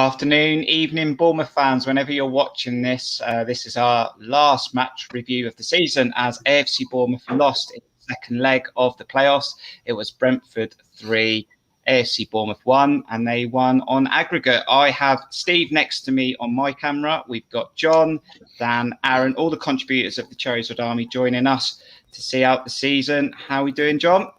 Afternoon, evening, Bournemouth fans. Whenever you're watching this, this is our last match review of the season as AFC Bournemouth lost in the second leg of the playoffs. It was Brentford 3, AFC Bournemouth 1, and they won on aggregate. I have Steve next to me on my camera. We've got Jon, Dan, Aaron, all the contributors of the Cherries Army joining us to see out the season. How are we doing, Jon?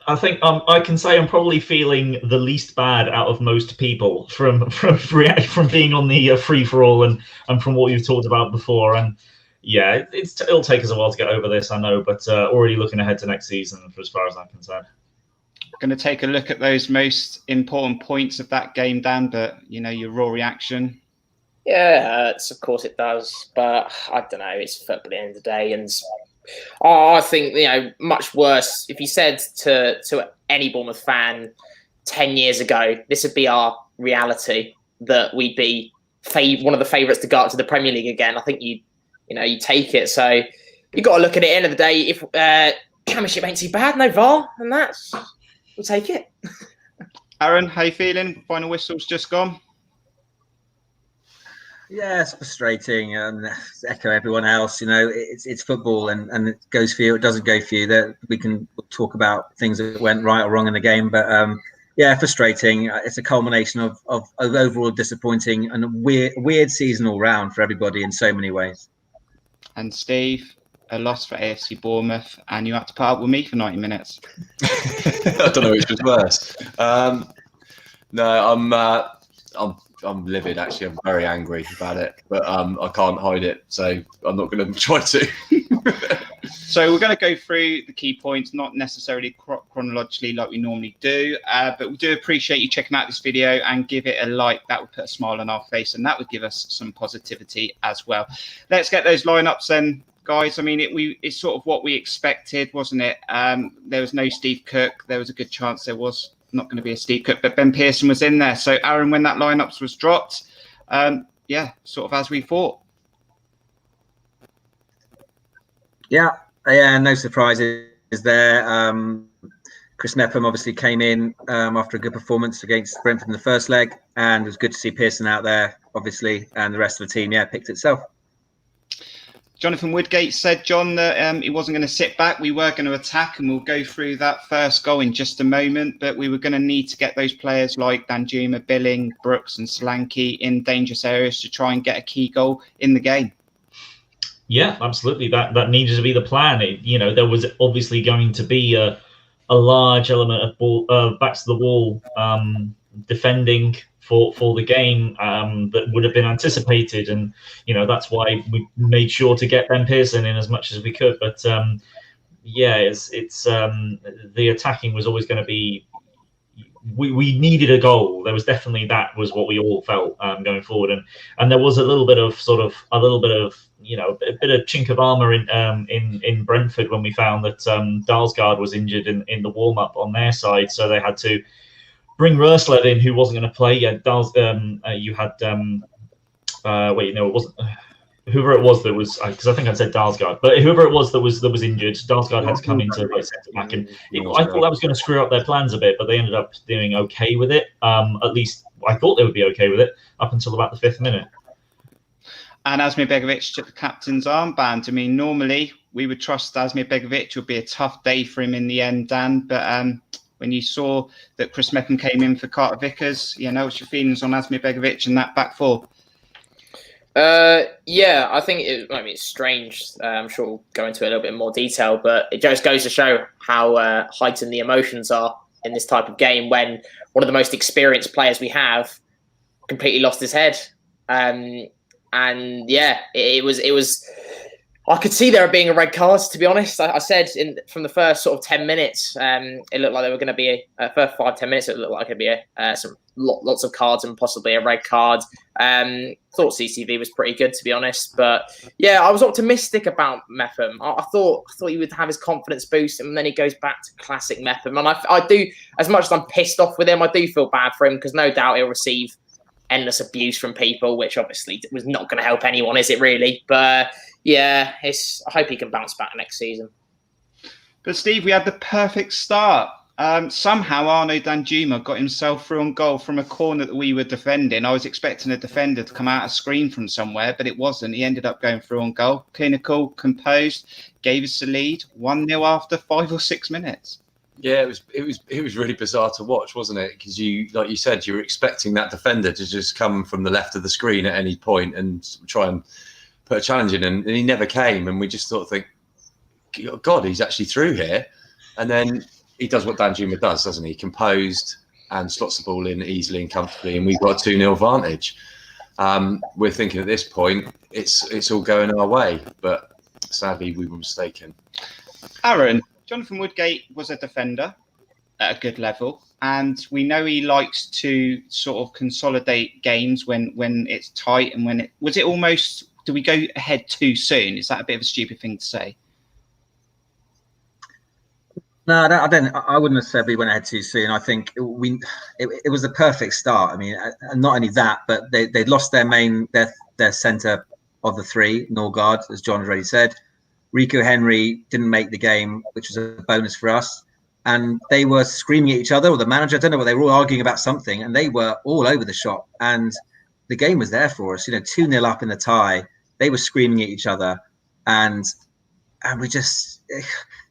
I think I can say I'm probably feeling the least bad out of most people from being on the free for all and from what you've talked about before. And yeah, it'll take us a while to get over this, I know, but already looking ahead to next season for as far as I'm concerned. Going to take a look at those most important points of that game, Dan. But your raw reaction. Yeah, it hurts. Of course it does, but I don't know. It's football at the end of the day, and I think much worse. If you said to any Bournemouth fan 10 years ago, this would be our reality, that we'd be one of the favourites to go up to the Premier League again. I think you take it. So you got to look at it. At the end of the day, if Championship ain't too bad, no VAR, and we'll take it. Aaron, how you feeling? Final whistle's just gone. Yeah, it's frustrating. Echo everyone else. It's football, and it goes for you. It doesn't go for you. That we can talk about things that went right or wrong in the game, but yeah, frustrating. It's a culmination of overall disappointing and weird season all round for everybody in so many ways. And Steve, a loss for AFC Bournemouth, and you had to put up with me for 90 minutes. I don't know which was worse. No, I'm livid, actually. I'm very angry about it, but I can't hide it, so I'm not going to try to. So we're going to go through the key points, not necessarily chronologically like we normally do, but we do appreciate you checking out this video and give it a like. That would put a smile on our face, and that would give us some positivity as well. Let's get those lineups then, guys. I mean, it's sort of what we expected, wasn't it? There was no Steve Cook. There was a good chance there was not going to be a Steve Cook, but Ben Pearson was in there. So Aaron, when that lineups was dropped, yeah, sort of as we thought. Yeah, no surprises there. Chris Mepham obviously came in after a good performance against Brentford in the first leg, and it was good to see Pearson out there, obviously, and the rest of the team, picked itself. Jonathan Woodgate said, Jon, that he wasn't going to sit back. We were going to attack, and we'll go through that first goal in just a moment. But we were going to need to get those players like Danjuma, Billing, Brooks and Solanke in dangerous areas to try and get a key goal in the game. Yeah, absolutely. That needed to be the plan. There was obviously going to be a large element of backs to the wall defending for the game that would have been anticipated, and that's why we made sure to get Ben Pearson in as much as we could. But yeah, it's the attacking was always going to be. We needed a goal. There was definitely, that was what we all felt going forward, and there was a little bit of a bit of chink of armour in Brentford when we found that Dalsgaard was injured in the warm up on their side, so they had to bring Rösler in, who wasn't going to play. You had it wasn't. Whoever it was that was, because I think I said Dalsgaard, but whoever it was that was injured, Dalsgaard had to come into right centre back, and I thought that was going to screw up their plans a bit, but they ended up doing okay with it. At least I thought they would be okay with it up until about the 5th minute. And Asmir Begovic took the captain's armband. I mean, normally we would trust Asmir Begovic. It would be a tough day for him in the end, Dan. But when you saw that Chris Mepham came in for Carter Vickers, what's your feelings on Asmir Begovic and that back four? Yeah, I think it's strange. I'm sure we'll go into it a little bit more detail, but it just goes to show how heightened the emotions are in this type of game when one of the most experienced players we have completely lost his head. And yeah, it was. I could see there being a red card, to be honest. I said from the first sort of 10 minutes, it looked like there were going to be first 5-10 minutes. It looked like it'd be lots of cards and possibly a red card. Thought CCV was pretty good, to be honest. But yeah, I was optimistic about Mepham. I thought he would have his confidence boost, and then he goes back to classic Mepham. And I do, as much as I'm pissed off with him, I do feel bad for him because no doubt he'll receive endless abuse from people, which obviously was not going to help anyone, is it really? But yeah, I hope he can bounce back next season. But Steve, we had the perfect start. Somehow Arno Danjuma got himself through on goal from a corner that we were defending. I was expecting a defender to come out a screen from somewhere, but it wasn't. He ended up going through on goal. Clinical, composed, gave us the lead, 1-0 after 5 or 6 minutes. Yeah, it was really bizarre to watch, wasn't it? Because you, like you said, you were expecting that defender to just come from the left of the screen at any point and try and put a challenge in, and he never came. And we just sort of think, God, he's actually through here. And then he does what Danjuma does, doesn't he? Composed and slots the ball in easily and comfortably, and we've got a 2-0 advantage. We're thinking at this point it's all going our way, but sadly we were mistaken. Aaron, Jonathan Woodgate was a defender at a good level, and we know he likes to sort of consolidate games when it's tight and when it was it almost. Do we go ahead too soon? Is that a bit of a stupid thing to say? No, I wouldn't have said we went ahead too soon. I think it was a perfect start. I mean, not only that, but they lost their centre of the three, Norgard, as John has already said. Rico Henry didn't make the game, which was a bonus for us. And they were screaming at each other, or the manager, I don't know what, they were all arguing about something, and they were all over the shop. And the game was there for us, 2-0 up in the tie. They were screaming at each other, and we just,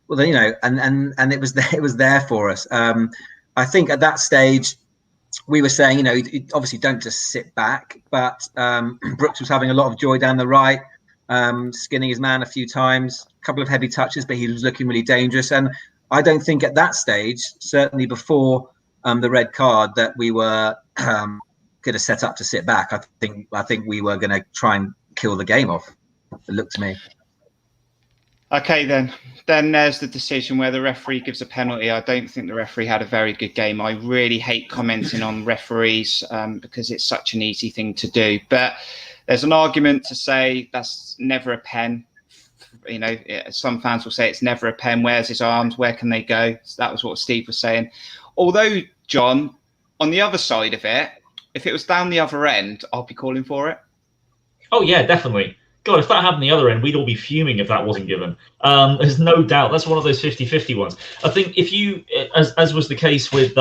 well, and it was there for us. I think at that stage, we were saying, obviously don't just sit back, but Brooks was having a lot of joy down the right. Skinning his man a few times, a couple of heavy touches, but he was looking really dangerous. And I don't think at that stage, certainly before the red card, that we were going to set up to sit back. I think we were going to try and kill the game off. It looked to me. Okay, then there's the decision where the referee gives a penalty. I don't think the referee had a very good game. I really hate commenting on referees because it's such an easy thing to do. But there's an argument to say that's never a pen. Some fans will say it's never a pen. Where's his arms? Where can they go? So that was what Steve was saying. Although, John, on the other side of it, if it was down the other end, I'll be calling for it. Oh, yeah, definitely. God, if that happened the other end, we'd all be fuming if that wasn't given. There's no doubt. That's one of those 50-50 ones. I think if you, as was the case with,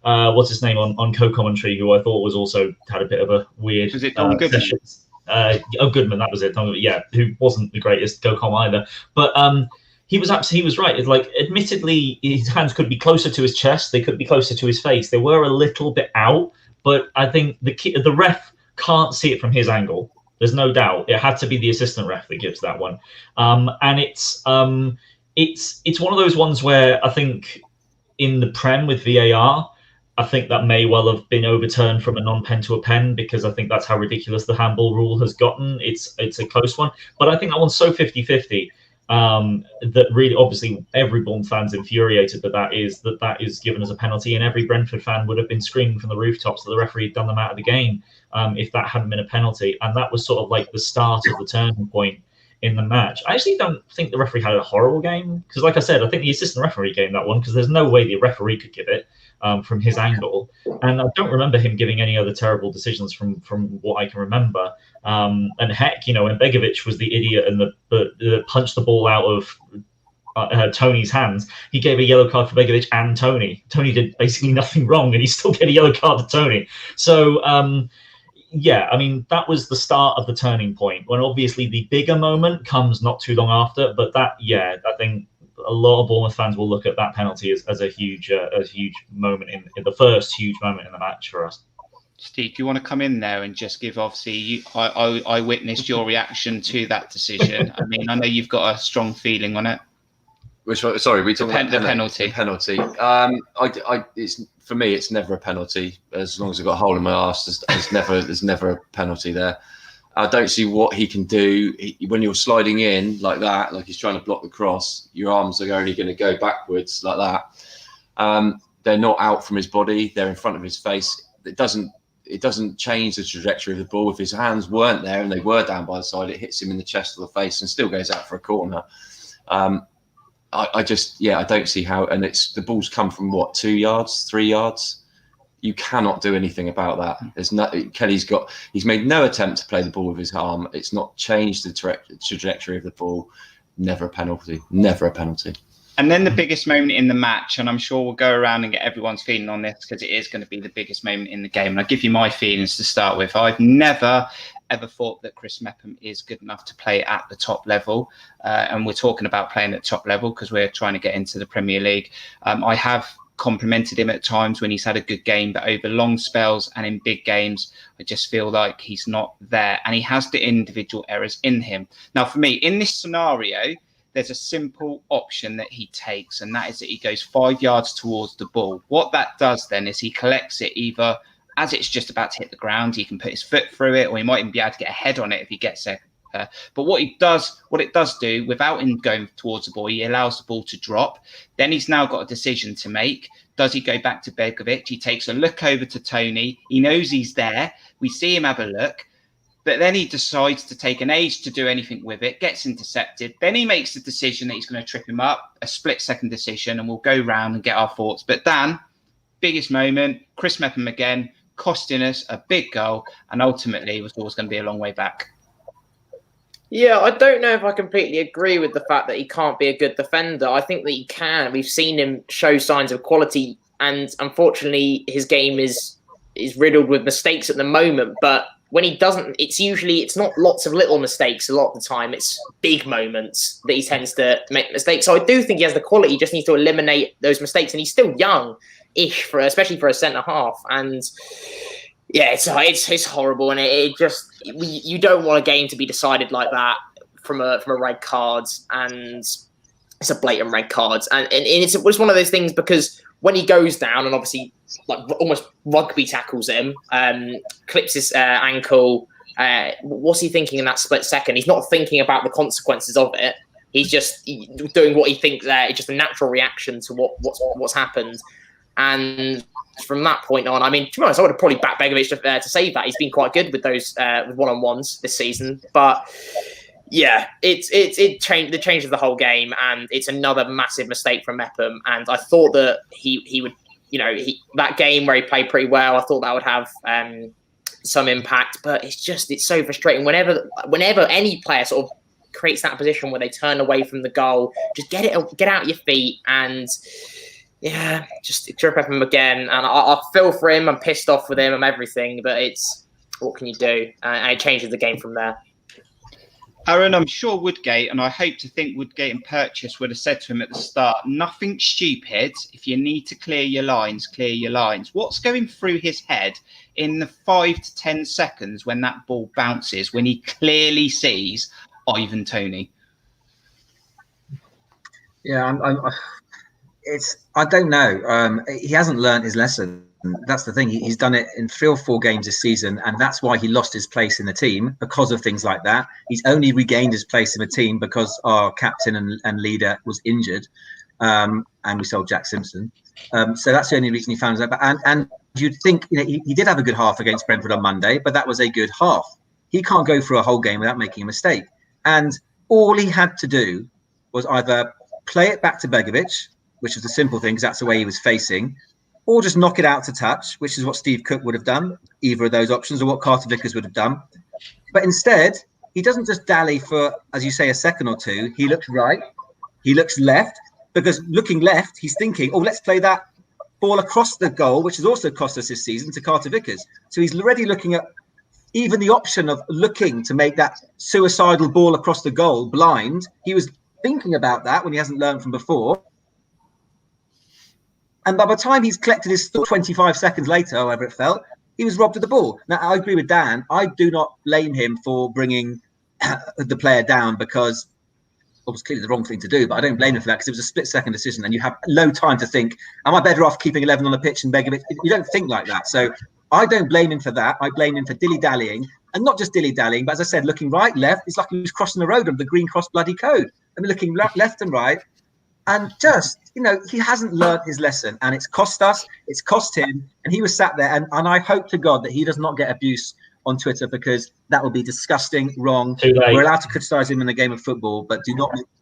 what's his name on co-commentary, who I thought was also had a bit of a weird was it Don Goodman? Goodman, that was it. Who wasn't the greatest co-com either. But he was right. It's like, admittedly, his hands could be closer to his chest. They could be closer to his face. They were a little bit out, but I think the ref can't see it from his angle. There's no doubt. It had to be the assistant ref that gives that one. And it's one of those ones where I think in the Prem with VAR, I think that may well have been overturned from a non-pen to a pen, because I think that's how ridiculous the handball rule has gotten. It's a close one. But I think that one's so 50-50 that really, obviously, every Bournemouth fan's infuriated that is given as a penalty, and every Brentford fan would have been screaming from the rooftops that the referee had done them out of the game if that hadn't been a penalty. And that was sort of like the start of the turning point in the match. I actually don't think the referee had a horrible game, because, like I said, I think the assistant referee gave that one, because there's no way the referee could give it from his angle. And I don't remember him giving any other terrible decisions from what I can remember. And heck, when Begovic was the idiot and the punched the ball out of Tony's hands, he gave a yellow card for Begovic and Tony. Tony did basically nothing wrong, and he still get a yellow card to Tony. So, yeah, I mean, that was the start of the turning point, when obviously the bigger moment comes not too long after. But I think a lot of Bournemouth fans will look at that penalty as a huge moment in the first huge moment in the match for us. Steve, do you want to come in there and just give, obviously, I witnessed your reaction to that decision. I mean, I know you've got a strong feeling on it. Which one? Sorry, we talking about the penalty. The penalty. It's for me, it's never a penalty. As long as I've got a hole in my arse, there's never a penalty there. I don't see what he can do when you're sliding in like that, like he's trying to block the cross. Your arms are only going to go backwards like that. They're not out from his body; they're in front of his face. It doesn't change the trajectory of the ball. If his hands weren't there and they were down by the side, it hits him in the chest or the face and still goes out for a corner. I don't see how. And the ball's come from 2 yards, 3 yards. You cannot do anything about that. There's he's made no attempt to play the ball with his arm. It's not changed the trajectory of the ball. Never a penalty. Never a penalty. And then the biggest moment in the match, and I'm sure we'll go around and get everyone's feeling on this because it is going to be the biggest moment in the game. And I'll give you my feelings to start with. I've never, ever thought that Chris Mepham is good enough to play at the top level. And we're talking about playing at top level because we're trying to get into the Premier League. I have complimented him at times when he's had a good game, but over long spells and in big games, I just feel like he's not there. And he has the individual errors in him. Now, for me, in this scenario, there's a simple option that he takes, and that is that he goes 5 yards towards the ball. What that does then is he collects it either as it's just about to hit the ground, he can put his foot through it, or he might even be able to get a head on it if he gets there. But what it does do, without him going towards the ball, he allows the ball to drop. Then he's now got a decision to make. Does he go back to Begovic? He takes a look over to Tony. He knows he's there. We see him have a look. But then he decides to take an age to do anything with it, gets intercepted. Then he makes the decision that he's going to trip him up, a split-second decision, and we'll go round and get our thoughts. But Dan, biggest moment, Chris Mepham again, costing us a big goal, and ultimately it was always going to be a long way back. Yeah, I don't know if I completely agree with the fact that he can't be a good defender. I think that he can. We've seen him show signs of quality, and unfortunately his game is riddled with mistakes at the moment, but when he doesn't, it's not lots of little mistakes a lot of the time. It's big moments that he tends to make mistakes. So I do think he has the quality. He just needs to eliminate those mistakes. And he's still young-ish, especially for a centre-half. And yeah, it's horrible. And you don't want a game to be decided like that from a red card. And it's a blatant red card. And it was one of those things because when he goes down and obviously like almost rugby tackles him, clips his ankle. What's he thinking in that split second? He's not thinking about the consequences of it. He's just doing what he thinks it's just a natural reaction to what's happened. And from that point on, I mean, to be honest, I would have probably backed Begovic to save that. He's been quite good with those with one-on-ones this season, but. Yeah, it changes the whole game, and it's another massive mistake from Mepham. And I thought that he would, that game where he played pretty well, I thought that would have some impact. But it's so frustrating. Whenever any player sort of creates that position where they turn away from the goal, just get out your feet, and yeah, just trip up him again. And I feel for him. I'm pissed off with him. I'm everything, but what can you do? And it changes the game from there. Aaron, I'm sure Woodgate, and I hope to think Woodgate and Purchase would have said to him at the start, nothing stupid. If you need to clear your lines, clear your lines. What's going through his head in the 5 to 10 seconds when that ball bounces, when he clearly sees Ivan Toney? Yeah, I don't know. He hasn't learned his lesson. That's the thing. He's done it in 3 or 4 games this season, and that's why he lost his place in the team because of things like that. He's only regained his place in the team because our captain and leader was injured, and we sold Jack Simpson. So that's the only reason he found himself. And you'd think he did have a good half against Brentford on Monday, but that was a good half. He can't go through a whole game without making a mistake. And all he had to do was either play it back to Begovic, which was a simple thing because that's the way he was facing, or just knock it out to touch, which is what Steve Cook would have done, either of those options, or what Carter Vickers would have done. But instead, he doesn't just dally for, as you say, a second or two. He looks right, he looks left, because looking left, he's thinking, let's play that ball across the goal, which has also cost us this season, to Carter Vickers. So he's already looking at even the option of looking to make that suicidal ball across the goal blind. He was thinking about that when he hasn't learned from before. And by the time he's collected his 25 seconds later, however it felt, he was robbed of the ball. Now, I agree with Dan. I do not blame him for bringing the player down because it was clearly the wrong thing to do, but I don't blame him for that because it was a split-second decision and you have no time to think, am I better off keeping 11 on the pitch and Begovic? You don't think like that. So I don't blame him for that. I blame him for dilly-dallying, and not just dilly-dallying, but as I said, looking right, left. It's like he was crossing the road under the Green Cross bloody code. I mean, looking left and right. And just, he hasn't learned his lesson, and it's cost us, it's cost him, and he was sat there, and I hope to God that he does not get abuse on Twitter because that would be disgusting, wrong. We're allowed to criticise him in the game of football, but do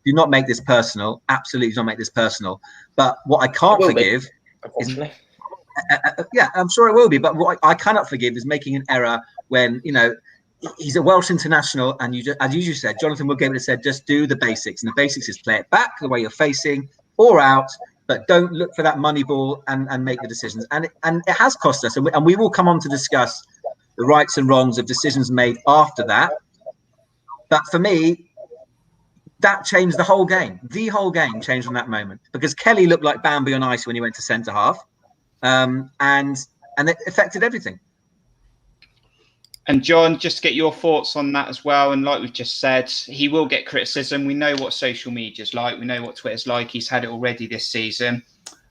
not make this personal. Absolutely do not make this personal. But what I can't forgive is, I'm sure it will be, but what I cannot forgive is making an error when, he's a Welsh international, and as you said, Jonathan Woodgate would have said, just do the basics. And the basics is play it back the way you're facing, or out, but don't look for that money ball and make the decisions. And it has cost us, and we will come on to discuss the rights and wrongs of decisions made after that. But for me, that changed the whole game. The whole game changed from that moment, because Kelly looked like Bambi on ice when he went to centre half, and it affected everything. And Jon, just to get your thoughts on that as well. And like we've just said, he will get criticism. We know what social media's like. We know what Twitter's like. He's had it already this season.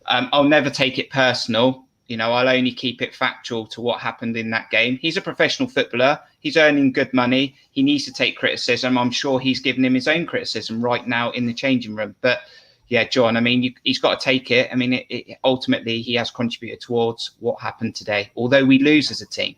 I'll never take it personal. I'll only keep it factual to what happened in that game. He's a professional footballer. He's earning good money. He needs to take criticism. I'm sure he's giving him his own criticism right now in the changing room. But yeah, Jon, he's got to take it. Ultimately, he has contributed towards what happened today, although we lose as a team.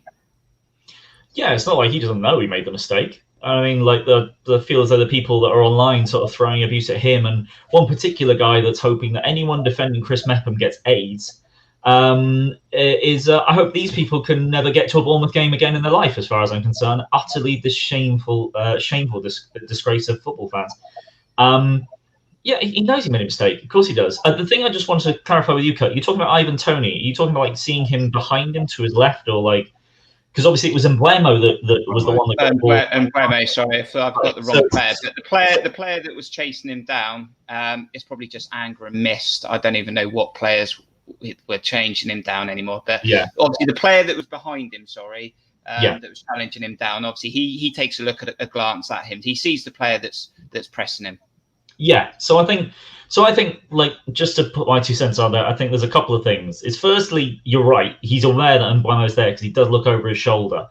Yeah, it's not like he doesn't know he made the mistake. The feel as though the people that are online sort of throwing abuse at him, and one particular guy that's hoping that anyone defending Chris Mepham gets AIDS, I hope these people can never get to a Bournemouth game again in their life, as far as I'm concerned. Utterly the shameful disgrace of football fans. Yeah, he knows he made a mistake. Of course he does. The thing I just wanted to clarify with you, Kurt, you're talking about Ivan Toney. Are you talking about seeing him behind him to his left, or because obviously it was Mbeumo that was the one that got the ball. Mbeumo, sorry, if I've got the wrong player. But the player that was chasing him down, it's probably just anger and missed. I don't even know what players were chasing him down anymore. But yeah, obviously the player that was behind him, that was challenging him down. Obviously he takes a look at a glance at him. He sees the player that's pressing him. Yeah, so I think, just to put my 2 cents on there, I think there's a couple of things. It's firstly, you're right. He's aware that Mbeumo's there because he does look over his shoulder.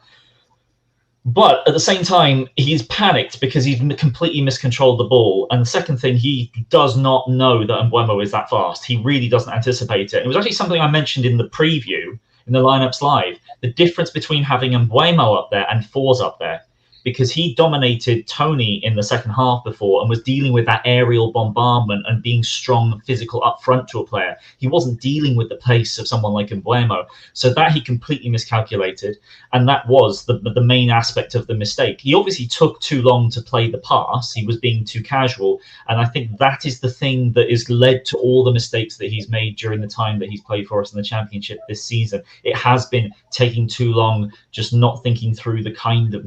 But at the same time, he's panicked because he's completely miscontrolled the ball. And the second thing, he does not know that Mbeumo is that fast. He really doesn't anticipate it. It was actually something I mentioned in the preview, in the lineups live, the difference between having Mbeumo up there and Fours up there. Because he dominated Toney in the second half before and was dealing with that aerial bombardment and being strong, physical up front to a player. He wasn't dealing with the pace of someone like Mbeumo. So that he completely miscalculated. And that was the main aspect of the mistake. He obviously took too long to play the pass. He was being too casual. And I think that is the thing that has led to all the mistakes that he's made during the time that he's played for us in the Championship this season. It has been taking too long, just not thinking through the kind of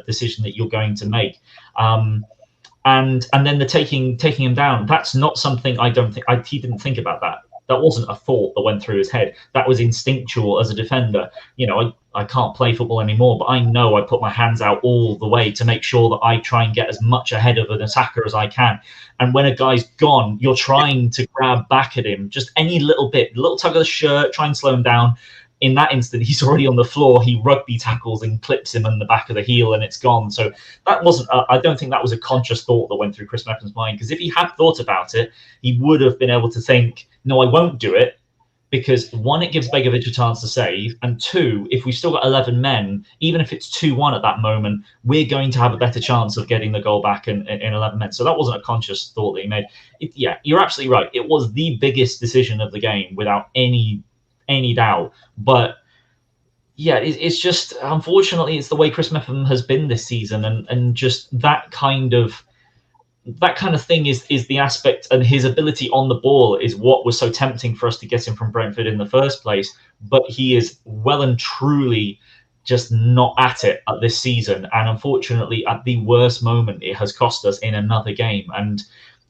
decision that you're going to make, and then the taking him down. That's not something I don't think he didn't think about that. That wasn't a thought that went through his head. That was instinctual as a defender. I can't play football anymore, but I know I put my hands out all the way to make sure that I try and get as much ahead of an attacker as I can. And when a guy's gone, you're trying to grab back at him, just any little bit, little tug of the shirt, try and slow him down. In that instant, he's already on the floor. He rugby tackles and clips him in the back of the heel, and it's gone. So that wasn't. I don't think that was a conscious thought that went through Chris Mepham's mind. Because if he had thought about it, he would have been able to think, "No, I won't do it," because one, it gives Begovic a chance to save, and two, if we've still got 11 men, even if it's 2-1 at that moment, we're going to have a better chance of getting the goal back in 11 men. So that wasn't a conscious thought that he made. Yeah, you're absolutely right. It was the biggest decision of the game, without any doubt. But yeah, it's just, unfortunately, it's the way Chris Mepham has been this season, and just that kind of thing is the aspect, and his ability on the ball is what was so tempting for us to get him from Brentford in the first place. But he is well and truly just not at it at this season, and unfortunately at the worst moment it has cost us in another game. And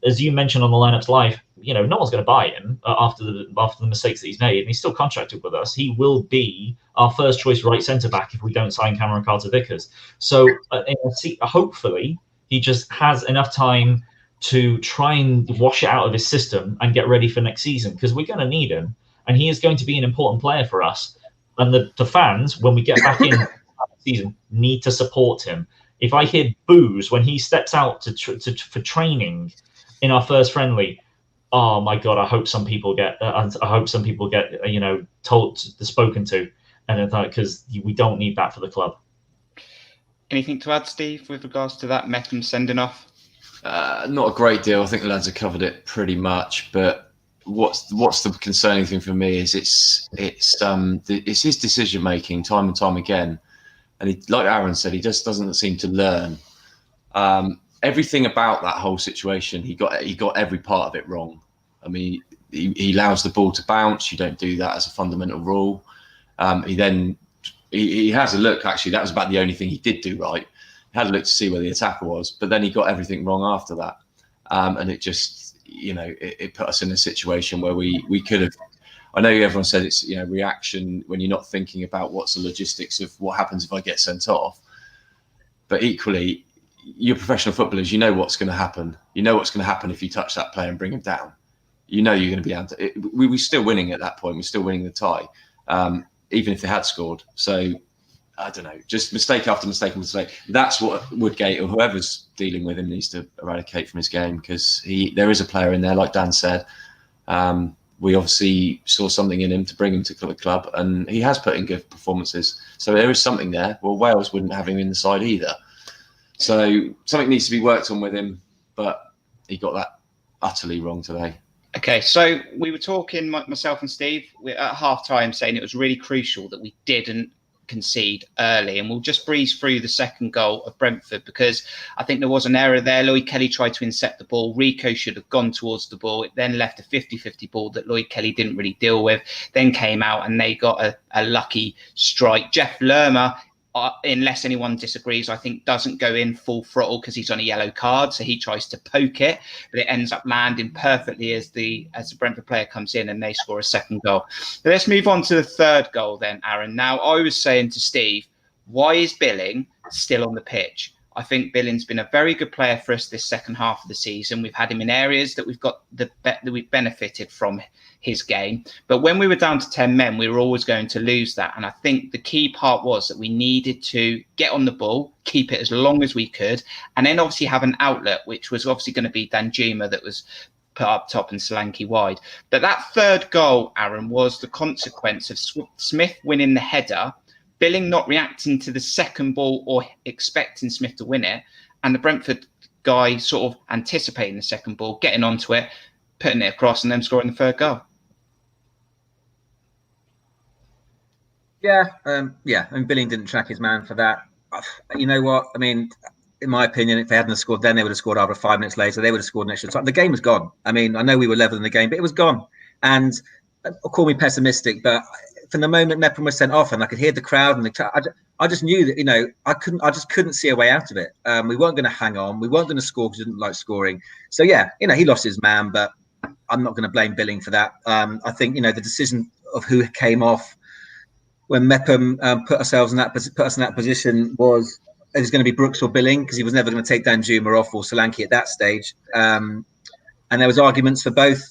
as you mentioned on the lineups live, no one's going to buy him after the mistakes that he's made, and he's still contracted with us. He will be our first choice right centre back if we don't sign Cameron Carter-Vickers. So hopefully he just has enough time to try and wash it out of his system and get ready for next season, because we're going to need him, and he is going to be an important player for us. And the fans, when we get back in the season, need to support him. If I hear boos when he steps out for training in our first friendly, oh my God! I hope some people get spoken to, and because we don't need that for the club. Anything to add, Steve, with regards to that Mepham sending off? Not a great deal. I think the lads have covered it pretty much. But what's the concerning thing for me is it's his decision making time and time again, and he, like Aaron said, he just doesn't seem to learn. Everything about that whole situation, he got every part of it wrong. I mean, he allows the ball to bounce. You don't do that as a fundamental rule. He has a look. Actually, that was about the only thing he did do right. He had a look to see where the attacker was, but then he got everything wrong after that. And it just, it put us in a situation where we could have. I know everyone said it's reaction when you're not thinking about what's the logistics of what happens if I get sent off. But equally, you're professional footballers. You know what's going to happen. You know what's going to happen if you touch that player and bring him down. You know you're going to be able to. We were still winning at that point. We're still winning the tie, even if they had scored. So I don't know, just mistake after mistake after mistake. That's what Woodgate or whoever's dealing with him needs to eradicate from his game, because there is a player in there, like Dan said. We obviously saw something in him to bring him to the club, and he has put in good performances. So there is something there. Well, Wales wouldn't have him in the side either. So something needs to be worked on with him, but he got that utterly wrong today. Okay, so we were talking, myself and Steve, at half-time saying it was really crucial that we didn't concede early, and we'll just breeze through the second goal of Brentford, because I think there was an error there. Lloyd Kelly tried to intercept the ball. Rico should have gone towards the ball. It then left a 50-50 ball that Lloyd Kelly didn't really deal with, then came out and they got a lucky strike. Jeff Lerma, unless anyone disagrees, I think doesn't go in full throttle because he's on a yellow card, so he tries to poke it, but it ends up landing perfectly as the Brentford player comes in and they score a second goal. But let's move on to the third goal then, Aaron. Now, I was saying to Steve, why is Billing still on the pitch? I think Billing's been a very good player for us this second half of the season. We've had him in areas that we've benefited from his game. But when we were down to 10 men, we were always going to lose that. And I think the key part was that we needed to get on the ball, keep it as long as we could, and then obviously have an outlet, which was obviously going to be Danjuma, that was put up top and Solanke wide. But that third goal, Aaron, was the consequence of Smith winning the header, Billing not reacting to the second ball or expecting Smith to win it, and the Brentford guy sort of anticipating the second ball, getting onto it, putting it across, and then scoring the third goal. Yeah, and Billing didn't track his man for that. You know what? I mean, in my opinion, if they hadn't scored then, they would have scored after 5 minutes later. They would have scored an extra time. The game was gone. I mean, I know we were level in the game, but it was gone. And call me pessimistic, but from the moment Mepham was sent off, and I could hear the crowd, and I just knew that I just couldn't see a way out of it. We weren't going to hang on. We weren't going to score because we didn't like scoring. So yeah, he lost his man, but I'm not going to blame Billing for that. I think the decision of who came off when Mepham put us in that position was it was going to be Brooks or Billing, because he was never going to take Danjuma off or Solanke at that stage. And there was arguments for both.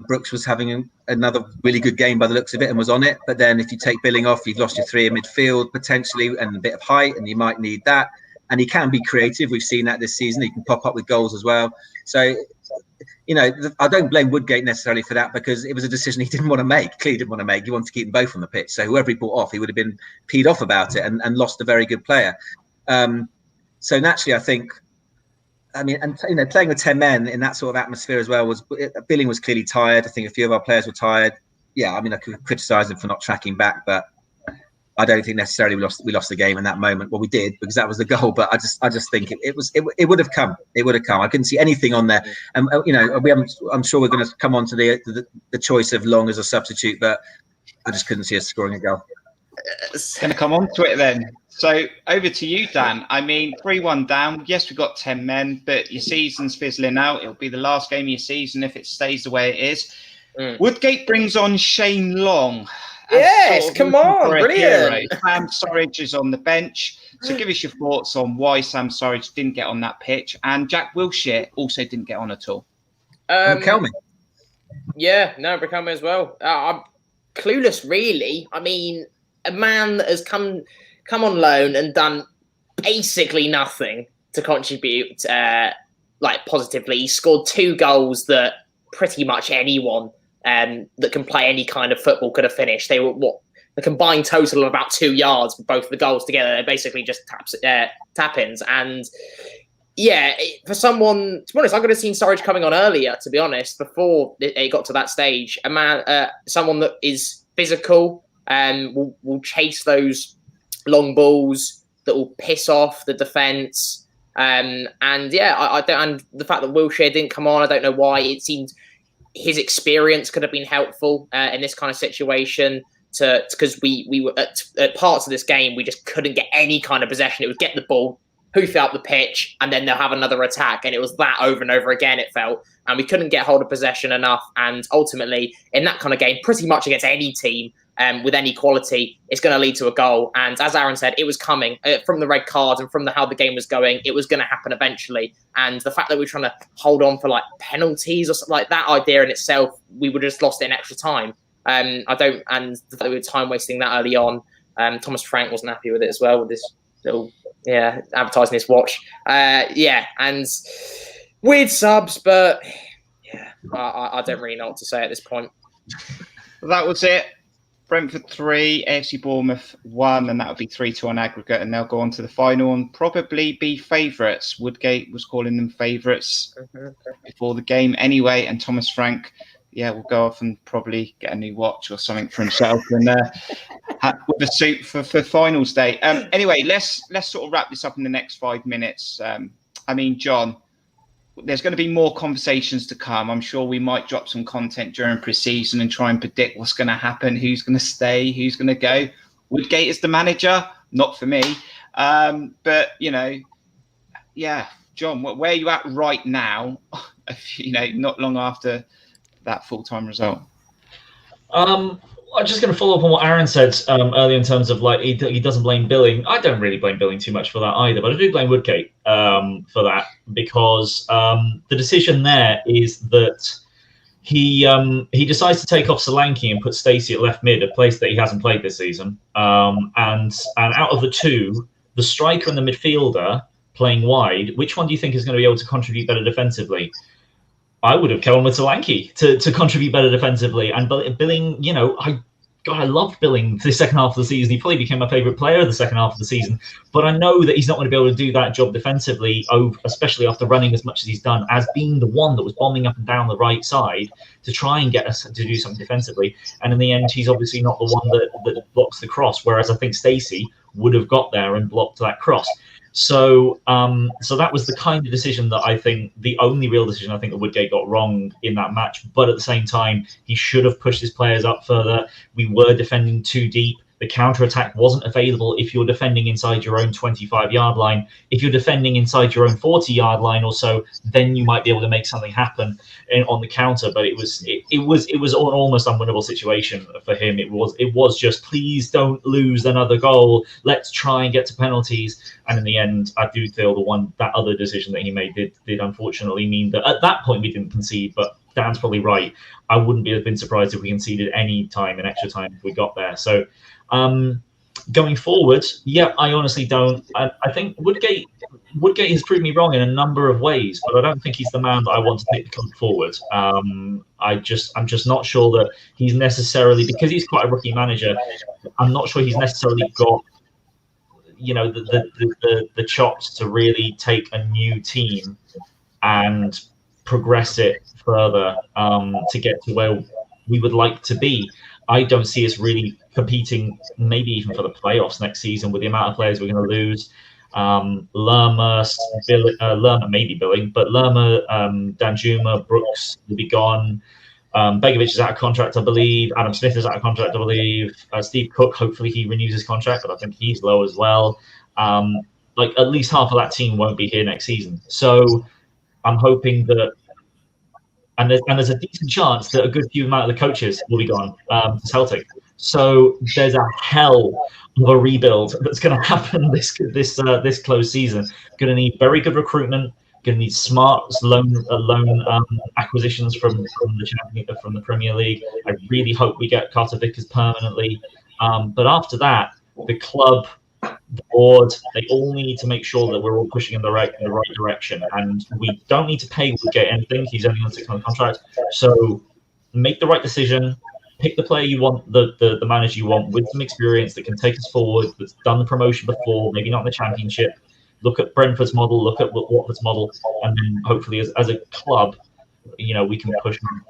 Brooks was having another really good game by the looks of it and was on it. But then if you take Billing off, you've lost your 3 in midfield potentially and a bit of height, and you might need that. And he can be creative. We've seen that this season. He can pop up with goals as well. So, I don't blame Woodgate necessarily for that, because it was a decision he didn't want to make. Clearly didn't want to make. He wanted to keep them both on the pitch. So whoever he brought off, he would have been peed off about it and lost a very good player. So naturally, I think, playing with 10 men in that sort of atmosphere as well Billing was clearly tired. I think a few of our players were tired. Yeah, I could criticise them for not tracking back, but I don't think necessarily we lost the game in that moment. Well, we did, because that was the goal, but I just think it would have come. It would have come. I couldn't see anything on there, and I'm sure we're going to come on to the choice of Long as a substitute, but I just couldn't see us scoring a goal. Going to come on to it then. So over to you, Dan. 3-1 down. Yes, we've got 10 men, but your season's fizzling out. It'll be the last game of your season if it stays the way it is. Woodgate brings on Shane Long. Yes, come on, brilliant. Sam Surridge is on the bench. So give us your thoughts on why Sam Surridge didn't get on that pitch, and Jack Wilshere also didn't get on at all. Kelme. Yeah, no, Kelme as well. I'm clueless, really. A man that has come on loan and done basically nothing to contribute positively. He scored 2 goals that pretty much anyone that can play any kind of football could have finished. They were the combined total of about 2 yards, both of the goals together. They're basically just tap-ins. And yeah, for someone, to be honest, I could have seen Surridge coming on earlier, to be honest, before it got to that stage. A man, someone that is physical and will chase those long balls that will piss off the defence. And the fact that Wilshere didn't come on, I don't know why. It seemed his experience could have been helpful in this kind of situation. Because we were at parts of this game, we just couldn't get any kind of possession. It was get the ball, hoof out the pitch, and then they'll have another attack. And it was that over and over again, it felt. And we couldn't get hold of possession enough. And ultimately, in that kind of game, pretty much against any team with any quality, it's going to lead to a goal. And as Aaron said, it was coming from the red card and from how the game was going. It was going to happen eventually. And the fact that we're trying to hold on for like penalties or something like that idea in itself, we would have just lost it in extra time. And the fact that we were time wasting that early on. Thomas Frank wasn't happy with it as well, with this little advertising his watch. And weird subs, but I don't really know what to say at this point. That was it. Brentford 3, AFC Bournemouth 1, and that would be 3-2 on aggregate, and they'll go on to the final and probably be favourites. Woodgate was calling them favourites before the game anyway, and Thomas Frank, will go off and probably get a new watch or something for himself and with a suit for finals day. Anyway, let's sort of wrap this up in the next 5 minutes. Jon, there's going to be more conversations to come. I'm sure we might drop some content during pre-season and try and predict what's going to happen, who's going to stay, who's going to go. Woodgate is the manager, not for me. But, Jon, where are you at right now, not long after that full-time result? I'm just going to follow up on what Aaron said earlier in terms of he doesn't blame Billing. I don't really blame Billing too much for that either, but I do blame Woodgate for that because the decision there is that he decides to take off Solanke and put Stacey at left mid, a place that he hasn't played this season. And out of the two, the striker and the midfielder playing wide, which one do you think is going to be able to contribute better defensively? I would have gone with Solanke to contribute better defensively. And Billing, I loved Billing the second half of the season. He probably became my favourite player of the second half of the season. But I know that he's not going to be able to do that job defensively, especially after running as much as he's done, as being the one that was bombing up and down the right side to try and get us to do something defensively. And in the end, he's obviously not the one that blocks the cross, whereas I think Stacey would have got there and blocked that cross. So that was the kind of decision that I think, the only real decision I think that Woodgate got wrong in that match. But at the same time, he should have pushed his players up further. We were defending too deep. The counter-attack wasn't available if you're defending inside your own 25-yard line. If you're defending inside your own 40-yard line or so, then you might be able to make something happen on the counter. But it was an almost unwinnable situation for him. It was just, please don't lose another goal. Let's try and get to penalties. And in the end, I do feel that other decision that he made did unfortunately mean that at that point we didn't concede. But Dan's probably right. I wouldn't have been surprised if we conceded any time in extra time if we got there. So going forward, I honestly don't. I think Woodgate has proved me wrong in a number of ways, but I don't think he's the man that I want to take the club forward. I'm just not sure that he's necessarily, because he's quite a rookie manager, I'm not sure he's necessarily got the chops to really take a new team and progress it further to get to where we would like to be. I don't see us really competing, maybe even for the playoffs next season, with the amount of players we're going to lose. Lerma, maybe Billing, but Lerma, Danjuma, Brooks will be gone. Begovic is out of contract, I believe. Adam Smith is out of contract, I believe. Steve Cook, hopefully he renews his contract, but I think he's low as well. At least half of that team won't be here next season. So I'm hoping that, and there's a decent chance that a good few amount of the coaches will be gone to Celtic. So there's a hell of a rebuild that's going to happen this close season. Going to need very good recruitment. Going to need smart loan acquisitions from the Premier League. I really hope we get Carter Vickers permanently. But after that, the club, the board, they all need to make sure that we're all pushing in the right direction. And we don't need to pay Woodgate anything. He's only on a 6-month contract. So make the right decision. Pick the player you want, the manager you want, with some experience that can take us forward, that's done the promotion before, maybe not in the Championship. Look at Brentford's model, look at Watford's model, and then hopefully as a club, we can push on.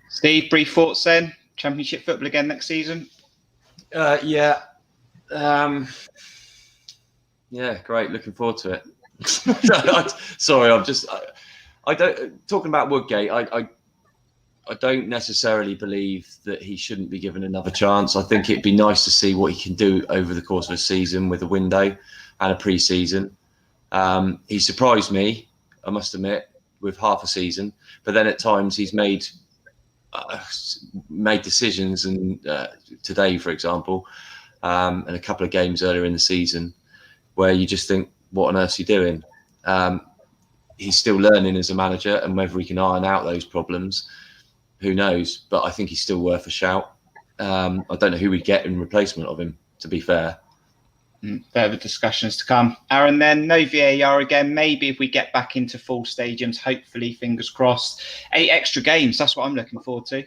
Steve, brief thoughts then? Championship football again next season? Yeah, great. Looking forward to it. Sorry, I don't talking about Woodgate. don't necessarily believe that he shouldn't be given another chance. I think it'd be nice to see what he can do over the course of a season with a window and a pre-season. He surprised me, I must admit, with half a season. But then at times he's made decisions, and today, for example, and a couple of games earlier in the season, where you just think, what on earth's he doing? He's still learning as a manager, and whether he can iron out those problems, who knows? But I think he's still worth a shout. I don't know who we'd get in replacement of him, to be fair. Further discussions to come. Aaron, then no VAR again. Maybe if we get back into full stadiums, hopefully, fingers crossed. 8 extra games. That's what I'm looking forward to.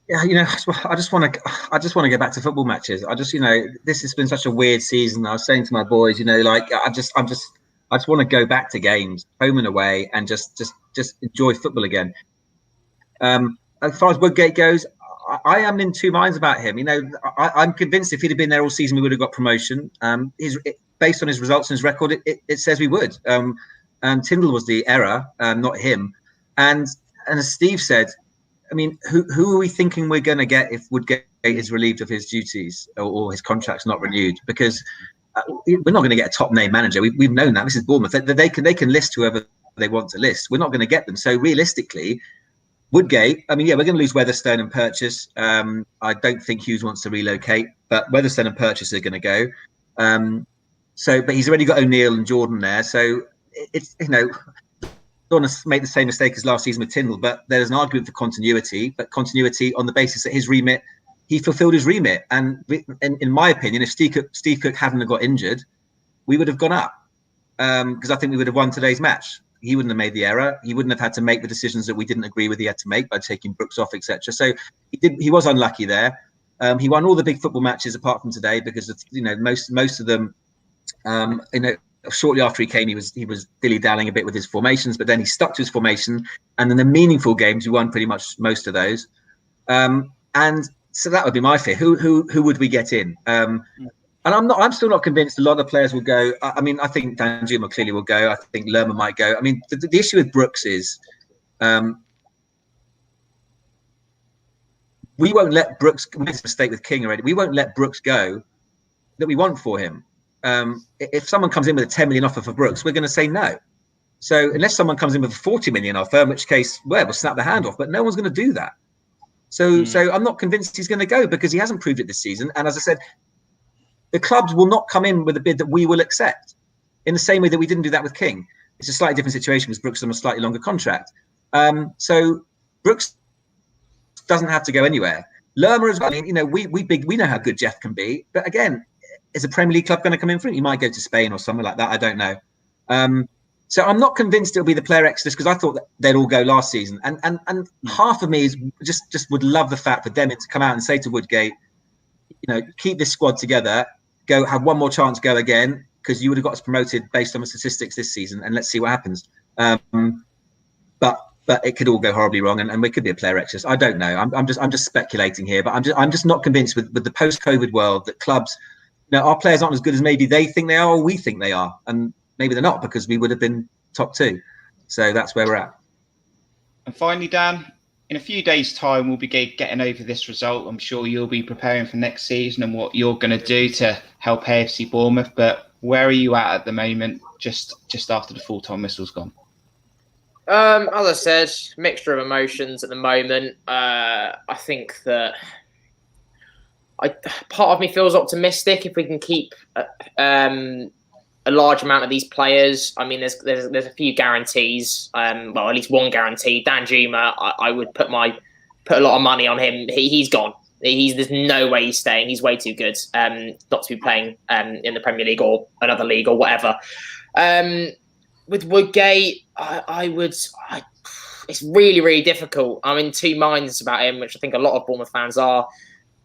Yeah, I just want to go back to football matches. This has been such a weird season. I was saying to my boys, I just want to go back to games, home and away, and just enjoy football again. As far as Woodgate goes, I am in two minds about him. I'm convinced if he'd have been there all season, we would have got promotion. Based on his results and his record, it says we would. Tyndall was the error, not him. And as Steve said, I mean, who are we thinking we're going to get if Woodgate is relieved of his duties or his contract's not renewed? Because we're not going to get a top name manager. We've known that. This is Bournemouth. They can list whoever they want to list. We're not going to get them. So realistically, Woodgate, I mean, yeah, we're going to lose Weatherstone and Purchase. I don't think Hughes wants to relocate, but Weatherstone and Purchase are going to go. But he's already got O'Neill and Jordan there. So it's, don't want to make the same mistake as last season with Tyndall, but there's an argument for continuity, but continuity on the basis that his remit, he fulfilled his remit. And in my opinion, if Steve Cook hadn't have got injured, we would have gone up because I think we would have won today's match. He wouldn't have made the error. He wouldn't have had to make the decisions that we didn't agree with he had to make by taking Brooks off, etc. So he was unlucky there. He won all the big football matches apart from today because of, most of them. Shortly after he came, he was dilly-dallying a bit with his formations, but then he stuck to his formation. And then the meaningful games, we won pretty much most of those. And so that would be my fear. Who would we get in? And I'm still not convinced a lot of the players will go. I mean, I think Danjuma clearly will go. I think Lerma might go. I mean, the issue with Brooks is we won't let Brooks. We made a mistake with King already. We won't let Brooks go that we want for him. If someone comes in with a 10 million offer for Brooks, we're going to say no. So unless someone comes in with a 40 million offer, in which case, we'll snap the hand off. But no one's going to do that. So I'm not convinced he's going to go because he hasn't proved it this season. And as I said, the clubs will not come in with a bid that we will accept in the same way that we didn't do that with King. It's a slightly different situation because Brooks is on a slightly longer contract. So Brooks doesn't have to go anywhere. Lerma as well. I mean, we know how good Jeff can be. But again, is a Premier League club going to come in for him? He might go to Spain or somewhere like that. I don't know. So I'm not convinced it'll be the player exodus because I thought that they'd all go last season. And half of me is just would love the fact for them to come out and say to Woodgate, keep this squad together, go have one more chance, go again, because you would have got us promoted based on the statistics this season, and let's see what happens. But it could all go horribly wrong, and we could be a player exodus. I don't know. I'm just speculating here, but I'm just not convinced with the post-COVID world that clubs, our players aren't as good as maybe they think they are or we think they are, and maybe they're not because we would have been top 2. So that's where we're at. And finally, Dan, in a few days' time, we'll be getting over this result. I'm sure you'll be preparing for next season and what you're going to do to help AFC Bournemouth. But where are you at the moment, just after the full-time whistle's gone? As I said, mixture of emotions at the moment. I think that part of me feels optimistic if we can keep a large amount of these players. I mean, there's a few guarantees. Well, at least one guarantee. Danjuma, I would put a lot of money on him. He's gone. There's no way he's staying. He's way too good not to be playing in the Premier League or another league or whatever. With Woodgate, it's really, really difficult. I'm in two minds about him, which I think a lot of Bournemouth fans are.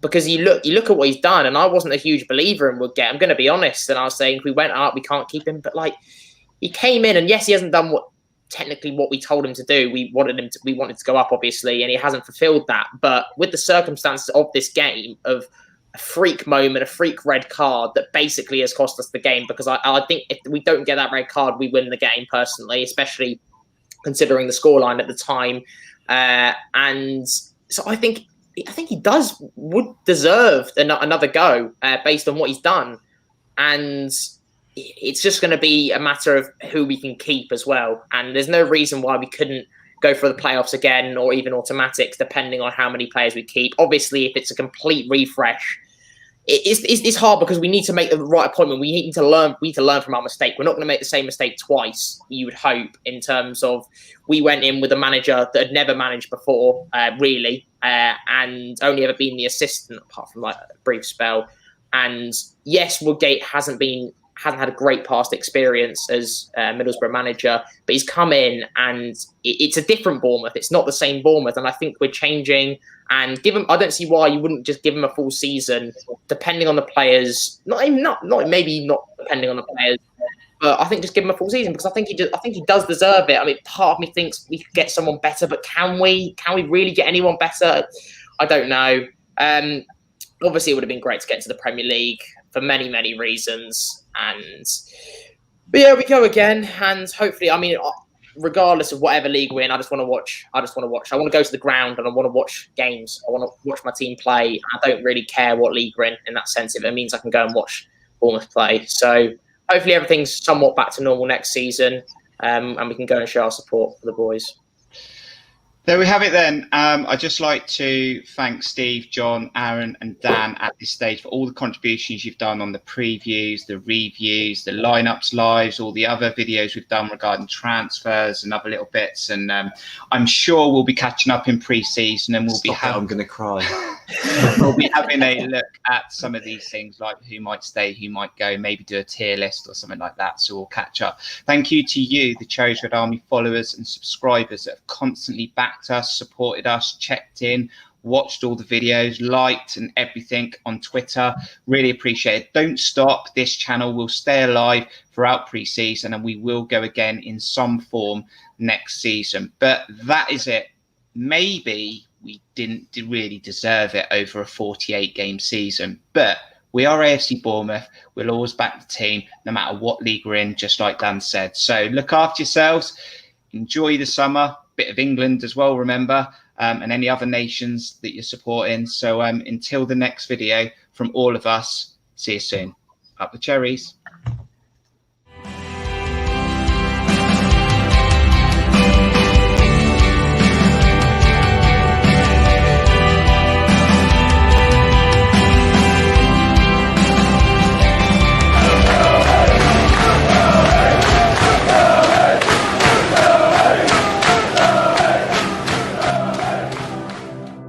Because you look at what he's done, and I wasn't a huge believer in Woodgate. I'm going to be honest, and I was saying if we went up, we can't keep him. But he came in, and yes, he hasn't done what we told him to do. We wanted to go up, obviously, and he hasn't fulfilled that. But with the circumstances of this game, of a freak moment, a freak red card that basically has cost us the game, because I think if we don't get that red card, we win the game personally, especially considering the scoreline at the time. And so I think he would deserve another go based on what he's done. And it's just going to be a matter of who we can keep as well. And there's no reason why we couldn't go for the playoffs again, or even automatics, depending on how many players we keep. Obviously, if it's a complete refresh, it's hard because we need to make the right appointment. We need to learn. We need to learn from our mistake. We're not going to make the same mistake twice, you would hope, in terms of we went in with a manager that had never managed before, really, and only ever been the assistant, apart from like a brief spell. And yes, Woodgate hasn't had a great past experience as Middlesbrough manager, but he's come in and it's a different Bournemouth. It's not the same Bournemouth, and I think we're changing. And I don't see why you wouldn't just give him a full season, depending on the players. Maybe not depending on the players, but I think just give him a full season because I think he does deserve it. I mean, part of me thinks we could get someone better, but can we really get anyone better? I don't know. Obviously, it would have been great to get to the Premier League for many, many reasons. But yeah, we go again, and hopefully, I mean, regardless of whatever league we're in, I just want to watch. I want to go to the ground and I want to watch games. I want to watch my team play. I don't really care what league we're in that sense. If it means I can go and watch Bournemouth play. So hopefully everything's somewhat back to normal next season, and we can go and show our support for the boys. There we have it then. I'd just like to thank Steve, Jon, Aaron and Dan at this stage for all the contributions you've done on the previews, the reviews, the lineups lives, all the other videos we've done regarding transfers and other little bits. And I'm sure we'll be catching up in pre-season and I'm going to cry. We'll be having a look at some of these things, like who might stay, who might go, maybe do a tier list or something like that. So we'll catch up. Thank you to you, the Cherries Red Army followers and subscribers that have constantly backed us, supported us, checked in, watched all the videos, liked and everything on Twitter. Really appreciate it. Don't stop. This channel will stay alive throughout pre-season and we will go again in some form next season. But that is it. Maybe we didn't really deserve it over a 48-game season, but we are AFC Bournemouth. We'll always back the team, no matter what league we're in, just like Dan said. So look after yourselves. Enjoy the summer. Bit of England as well, remember, and any other nations that you're supporting. So until the next video from all of us, see you soon. Up the Cherries.